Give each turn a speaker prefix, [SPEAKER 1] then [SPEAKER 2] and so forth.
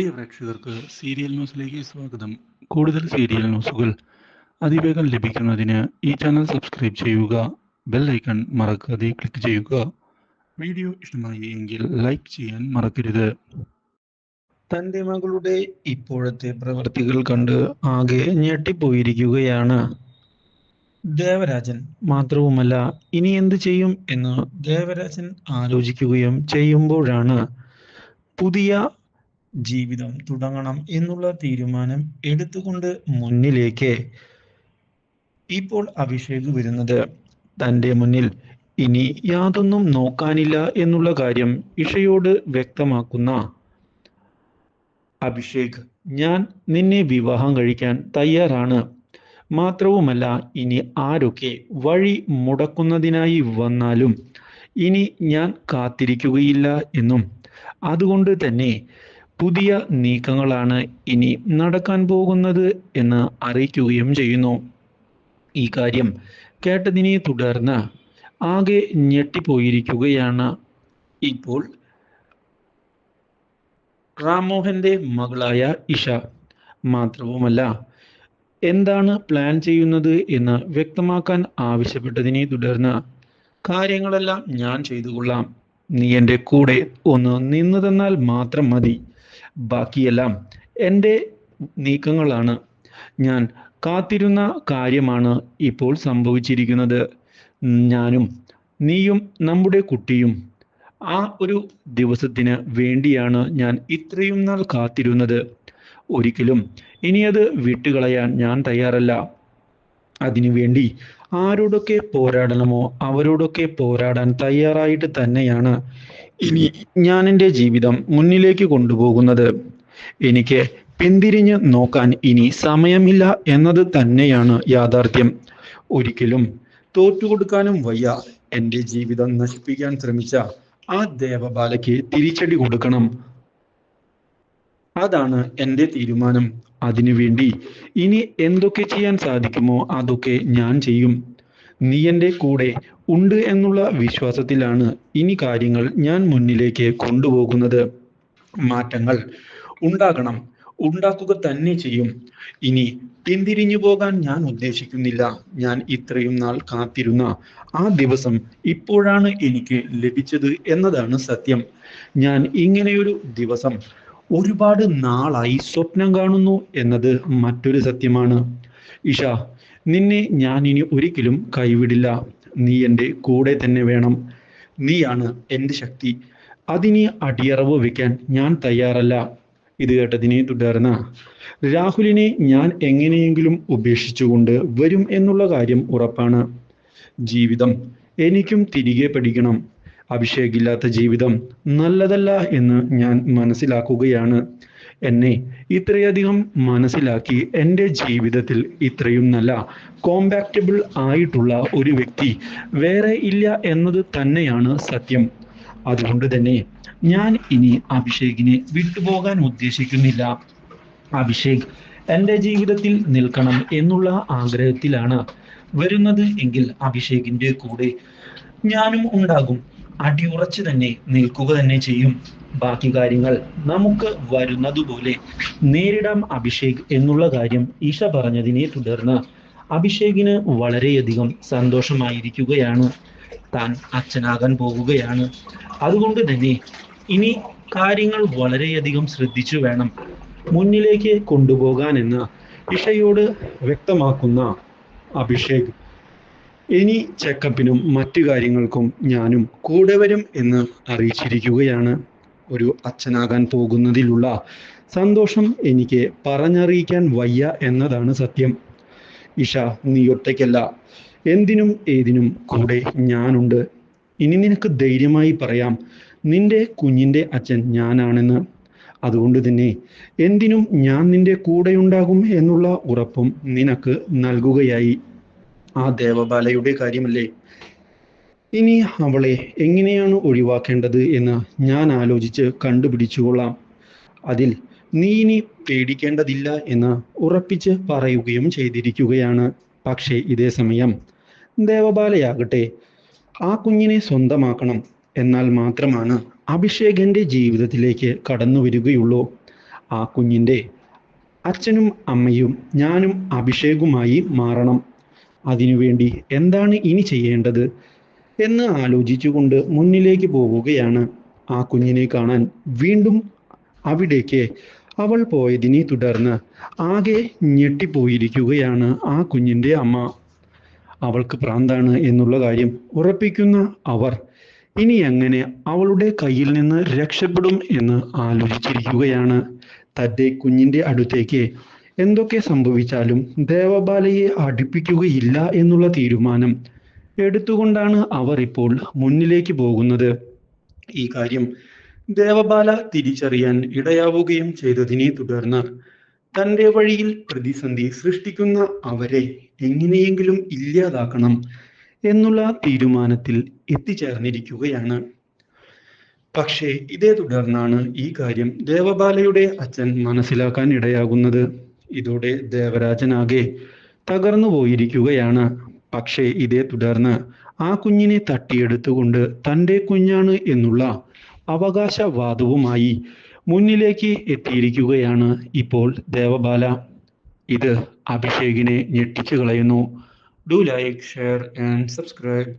[SPEAKER 1] പ്രിയ പ്രേക്ഷകർക്ക് സീരിയൽ ന്യൂസിലേക്ക് സ്വാഗതം. കൂടുതൽ സീരിയൽ ന്യൂസുകൾ അതിവേഗം ലഭിക്കുന്നതിന് ഈ ചാനൽ സബ്സ്ക്രൈബ് ചെയ്യുക. ബെൽ ഐക്കൺ മറക്കാതെ ക്ലിക്ക് ചെയ്യുക. വീഡിയോ ഇഷ്ടമായി എങ്കിൽ ലൈക്ക് ചെയ്യാൻ മറക്കരുത്.
[SPEAKER 2] തന്റെ മകളുടെ ഇപ്പോഴത്തെ പ്രവൃത്തികൾ കണ്ട് ആകെ ഞെട്ടിപ്പോയിരിക്കുകയാണ് ദേവരാജൻ. മാത്രവുമല്ല, ഇനി എന്ത് ചെയ്യും എന്ന് ദേവരാജൻ ആലോചിക്കുകയും ചെയ്യുമ്പോഴാണ് പുതിയ ജീവിതം തുടങ്ങണം എന്നുള്ള തീരുമാനം എടുത്തുകൊണ്ട് മുന്നിലേക്ക് ഇപ്പോൾ അഭിഷേക് വരുന്നത്. തന്റെ മുന്നിൽ ഇനി യാതൊന്നും നോക്കാനില്ല എന്നുള്ള കാര്യം ഇഷയോട് വ്യക്തമാക്കുന്ന അഭിഷേക്, ഞാൻ നിന്നെ വിവാഹം കഴിക്കാൻ തയ്യാറാണ്. മാത്രവുമല്ല, ഇനി ആരൊക്കെ വഴി മുടക്കുന്നതിനായി വന്നാലും ഇനി ഞാൻ കാത്തിരിക്കുകയില്ല എന്നും, അതുകൊണ്ട് തന്നെ പുതിയ നീക്കങ്ങളാണ് ഇനി നടക്കാൻ പോകുന്നത് എന്ന് അറിയിക്കുകയും ചെയ്യുന്നു. ഈ കാര്യം കേട്ടതിനെ തുടർന്ന് ആകെ ഞെട്ടിപ്പോയിരിക്കുകയാണ് ഇപ്പോൾ റാംമോഹന്റെ മകളായ ഇഷ. മാത്രവുമല്ല, എന്താണ് പ്ലാൻ ചെയ്യുന്നത് എന്ന് വ്യക്തമാക്കാൻ ആവശ്യപ്പെട്ടതിനെ തുടർന്ന്, കാര്യങ്ങളെല്ലാം ഞാൻ ചെയ്തുകൊള്ളാം, നീ എൻ്റെ കൂടെ ഒന്ന് നിന്നു തന്നാൽ മാത്രം മതി, ബാക്കിയെല്ലാം എൻ്റെ നീക്കങ്ങളാണ്, ഞാൻ കാത്തിരുന്ന കാര്യമാണ് ഇപ്പോൾ സംഭവിച്ചിരിക്കുന്നത്. ഞാനും നീയും നമ്മുടെ കുട്ടിയും ആ ഒരു ദിവസത്തിന് വേണ്ടിയാണ് ഞാൻ ഇത്രയും നാൾ കാത്തിരുന്നത്. ഒരിക്കലും ഇനി അത് വിട്ടുകളയാൻ ഞാൻ തയ്യാറല്ല. അതിനുവേണ്ടി ആരോടൊക്കെ പോരാടണമോ അവരോടൊക്കെ പോരാടാൻ തയ്യാറായിട്ട് തന്നെയാണ് ഇനി ഞാൻ എൻ്റെ ജീവിതം മുന്നിലേക്ക് കൊണ്ടുപോകുന്നത്. എനിക്ക് പിന്തിരിഞ്ഞ് നോക്കാൻ ഇനി സമയമില്ല എന്നത് തന്നെയാണ് യാഥാർത്ഥ്യം. ഒരിക്കലും തോറ്റുകൊടുക്കാനും വയ്യ. എൻ്റെ ജീവിതം നശിപ്പിക്കാൻ ശ്രമിച്ച ആ ദേവബാലയ്ക്ക് തിരിച്ചടി കൊടുക്കണം. അതാണ് എൻ്റെ തീരുമാനം. അതിനുവേണ്ടി ഇനി എന്തൊക്കെ ചെയ്യാൻ സാധിക്കുമോ അതൊക്കെ ഞാൻ ചെയ്യും. നീ എൻ്റെ കൂടെ ഉണ്ട് എന്നുള്ള വിശ്വാസത്തിലാണ് ഇനി കാര്യങ്ങൾ ഞാൻ മുന്നിലേക്ക് കൊണ്ടുപോകുന്നത്. മാറ്റങ്ങൾ ഉണ്ടാകണം, ഉണ്ടാക്കുക തന്നെ ചെയ്യും. ഇനി പിന്തിരിഞ്ഞു പോകാൻ ഞാൻ ഉദ്ദേശിക്കുന്നില്ല. ഞാൻ ഇത്രയും നാൾ കാത്തിരുന്ന ആ ദിവസം ഇപ്പോഴാണ് എനിക്ക് ലഭിച്ചത് എന്നതാണ് സത്യം. ഞാൻ ഇങ്ങനെയൊരു ദിവസം ഒരുപാട് നാളായി സ്വപ്നം കാണുന്നു എന്നത് മറ്റൊരു സത്യമാണ്. ഇഷ, നിന്നെ ഞാൻ ഇനി ഒരിക്കലും കൈവിടില്ല. നീ എൻ്റെ കൂടെ തന്നെ വേണം. നീയാണ് എൻ്റെ ശക്തി. അതിന് അടിയറവ് വെക്കാൻ ഞാൻ തയ്യാറല്ല. ഇത് കേട്ടതിനെ തുടർന്ന് രാഹുലിനെ ഞാൻ എങ്ങനെയെങ്കിലും ഉപേക്ഷിച്ചുകൊണ്ട് വരും എന്നുള്ള കാര്യം ഉറപ്പാണ്. ജീവിതം എനിക്കും തിരികെ പഠിക്കണം. അഭിഷേകില്ലാത്ത ജീവിതം നല്ലതല്ല എന്ന് ഞാൻ മനസ്സിലാക്കുകയാണ്. എന്നെ ഇത്രയധികം മനസ്സിലാക്കി എൻ്റെ ജീവിതത്തിൽ ഇത്രയും നല്ല കോമ്പാക്റ്റബിൾ ആയിട്ടുള്ള ഒരു വ്യക്തി വേറെ ഇല്ല എന്നത് തന്നെയാണ് സത്യം. അതുകൊണ്ട് തന്നെ ഞാൻ ഇനി അഭിഷേകിനെ വിട്ടുപോകാൻ ഉദ്ദേശിക്കുന്നില്ല. അഭിഷേക് എൻ്റെ ജീവിതത്തിൽ നിൽക്കണം എന്നുള്ള ആഗ്രഹത്തിലാണ് വരുന്നത് എങ്കിൽ അഭിഷേകിൻ്റെ കൂടെ ഞാനും ഉണ്ടാകും. അടിയുറച്ച് തന്നെ നിൽക്കുക തന്നെ ചെയ്യും. ബാക്കി കാര്യങ്ങൾ നമുക്ക് വരുന്നതുപോലെ നേരിടാം അഭിഷേക് എന്നുള്ള കാര്യം ഈശ പറഞ്ഞതിനെ തുടർന്ന് അഭിഷേകിന് വളരെയധികം സന്തോഷമായിരിക്കുകയാണ്. താൻ അച്ഛനാകാൻ പോകുകയാണ്. അതുകൊണ്ട് തന്നെ ഇനി കാര്യങ്ങൾ വളരെയധികം ശ്രദ്ധിച്ചു വേണം മുന്നിലേക്ക് കൊണ്ടുപോകാൻ എന്ന് ഇഷയോട് വ്യക്തമാക്കുന്ന അഭിഷേക്, ഇനി ചെക്കപ്പിനും മറ്റു കാര്യങ്ങൾക്കും ഞാനും കൂടെ വരും എന്ന് അറിയിച്ചിരിക്കുകയാണ്. ഒരു അച്ഛനാകാൻ പോകുന്നതിലുള്ള സന്തോഷം എനിക്ക് പറഞ്ഞറിയിക്കാൻ വയ്യ എന്നതാണ് സത്യം. ഇഷ, നീ ഒറ്റയ്ക്കല്ല. എന്തിനും ഏതിനും കൂടെ ഞാനുണ്ട്. ഇനി നിനക്ക് ധൈര്യമായി പറയാം, നിന്റെ കുഞ്ഞിൻ്റെ അച്ഛൻ ഞാനാണെന്ന്. അതുകൊണ്ട് തന്നെ എന്തിനും ഞാൻ നിന്റെ കൂടെയുണ്ടാകും എന്നുള്ള ഉറപ്പും നിനക്ക് നൽകുകയായി. ആ ദേവബാലയുടെ കാര്യമല്ലേ, ഇനി അവളെ എങ്ങനെയാണ് ഒഴിവാക്കേണ്ടത് എന്ന് ഞാൻ ആലോചിച്ച് കണ്ടുപിടിച്ചുകൊള്ളാം. അതിൽ നീ ഇനി പേടിക്കേണ്ടതില്ല എന്ന് ഉറപ്പിച്ച് പറയുകയും ചെയ്തിരിക്കുകയാണ്. പക്ഷേ ഇതേ സമയം ദേവബാലയാകട്ടെ ആ കുഞ്ഞിനെ സ്വന്തമാക്കണം. എന്നാൽ മാത്രമാണ് അഭിഷേകിന്റെ ജീവിതത്തിലേക്ക് കടന്നു വരികയുള്ളൂ. ആ കുഞ്ഞിൻ്റെ അച്ഛനും അമ്മയും ഞാനും അഭിഷേകുമായി മാറണം. അതിനുവേണ്ടി എന്താണ് ഇനി ചെയ്യേണ്ടത് എന്ന് ആലോചിച്ചുകൊണ്ട് മുന്നിലേക്ക് പോവുകയാണ്. ആ കുഞ്ഞിനെ കാണാൻ വീണ്ടും അവിടേക്ക് അവൾ പോയതിനെ തുടർന്ന് ആകെ ഞെട്ടിപ്പോയിരിക്കുകയാണ് ആ കുഞ്ഞിൻ്റെ അമ്മ. അവൾക്ക് ഭ്രാന്താണ് എന്നുള്ള കാര്യം ഉറപ്പിക്കുന്ന അവർ ഇനി എങ്ങനെ അവളുടെ കയ്യിൽ നിന്ന് രക്ഷപ്പെടും എന്ന് ആലോചിച്ചിരിക്കുകയാണ്. തൻ്റെ കുഞ്ഞിൻ്റെ അടുത്തേക്ക് എന്തൊക്കെ സംഭവിച്ചാലും ദേവബാലയെ അടുപ്പിക്കുകയില്ല എന്നുള്ള തീരുമാനം എടുത്തുകൊണ്ടാണ് അവർ ഇപ്പോൾ മുന്നിലേക്ക് പോകുന്നത്. ഈ കാര്യം ദേവബാല തിരിച്ചറിയാൻ ഇടയാവുകയും ചെയ്തതിനെ തുടർന്ന് തൻ്റെ വഴിയിൽ പ്രതിസന്ധി സൃഷ്ടിക്കുന്ന അവരെ എങ്ങനെയെങ്കിലും ഇല്ലാതാക്കണം എന്നുള്ള തീരുമാനത്തിൽ എത്തിച്ചേർന്നിരിക്കുകയാണ്. പക്ഷേ ഇതേ തുടർന്നാണ് ഈ കാര്യം ദേവബാലയുടെ അച്ഛൻ മനസ്സിലാക്കാൻ ഇടയാകുന്നത്. ഇതോടെ ദേവരാജനാകെ തകർന്നു പോയിരിക്കുകയാണ്. പക്ഷേ ഇതേ തുടർന്ന് ആ കുഞ്ഞിനെ തട്ടിയെടുത്തുകൊണ്ട് തൻ്റെ കുഞ്ഞാണ് എന്നുള്ള അവകാശവാദവുമായി മുന്നിലേക്ക് എത്തിയിരിക്കുകയാണ് ഇപ്പോൾ ദേവബാല. ഇത് അഭിഷേകിനെ ഞെട്ടിച്ചു കളയുന്നു. Do like, share and subscribe.